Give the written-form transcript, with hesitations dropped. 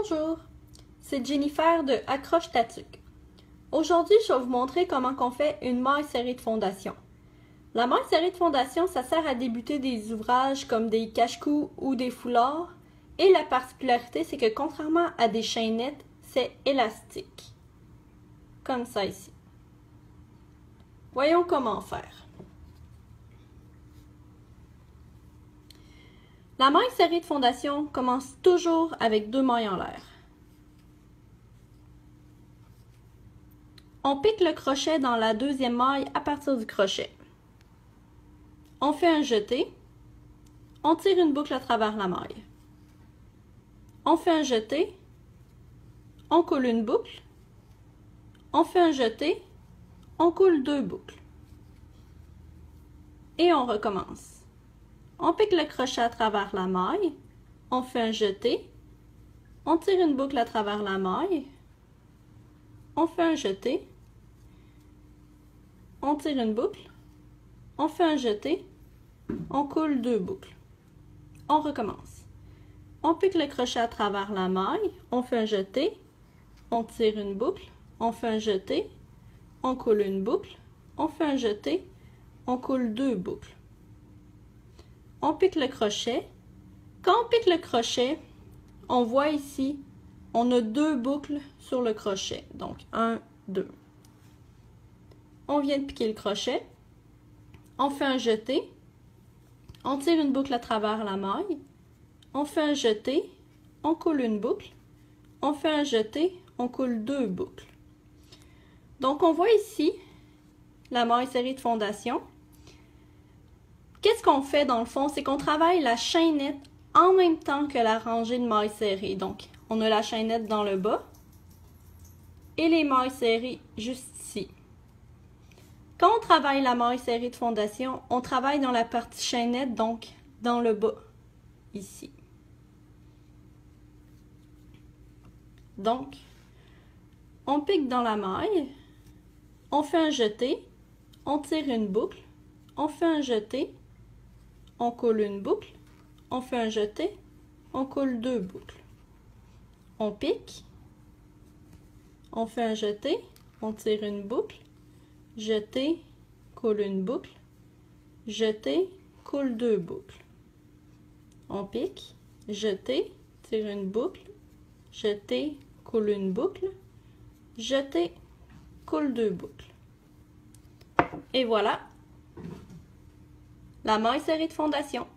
Bonjour, c'est Jennifer de Accroche ta tuque. Aujourd'hui, je vais vous montrer comment on fait une maille serrée de fondation. La maille serrée de fondation, ça sert à débuter des ouvrages comme des cache-cou ou des foulards. Et la particularité, c'est que contrairement à des chaînettes, c'est élastique. Comme ça ici. Voyons comment faire. La maille serrée de fondation commence toujours avec 2 mailles en l'air. On pique le crochet dans la 2e maille à partir du crochet. On fait un jeté. On tire une boucle à travers la maille. On fait un jeté. On coule une boucle. On fait un jeté. On coule 2 boucles. Et on recommence. On pique le crochet à travers la maille. On fait un jeté. On tire une boucle à travers la maille. On fait un jeté. On tire une boucle. On fait un jeté. On coule 2 boucles. On recommence. On pique le crochet à travers la maille. On fait un jeté. On tire une boucle. On fait un jeté. On coule une boucle. On fait un jeté. On coule 2 boucles. On pique le crochet. Quand on pique le crochet, on voit ici, on a 2 boucles sur le crochet. Donc, 1, 2. On vient de piquer le crochet. On fait un jeté. On tire une boucle à travers la maille. On fait un jeté. On coule une boucle. On fait un jeté. On coule 2 boucles. Donc, on voit ici la maille serrée de fondation. Qu'est-ce qu'on fait dans le fond? C'est qu'on travaille la chaînette en même temps que la rangée de mailles serrées. Donc, on a la chaînette dans le bas et les mailles serrées juste ici. Quand on travaille la maille serrée de fondation, on travaille dans la partie chaînette, donc dans le bas, ici. Donc, on pique dans la maille, on fait un jeté, on tire une boucle, on fait un jeté, on coule une boucle, on fait un jeté, on coule 2 boucles. On pique, on fait un jeté, on tire une boucle, jeté, coule une boucle, jeté, coule 2 boucles. On pique, jeté, tire une boucle, jeté, coule une boucle, jeté, coule 2 boucles. Et voilà, la maille serrée de fondation.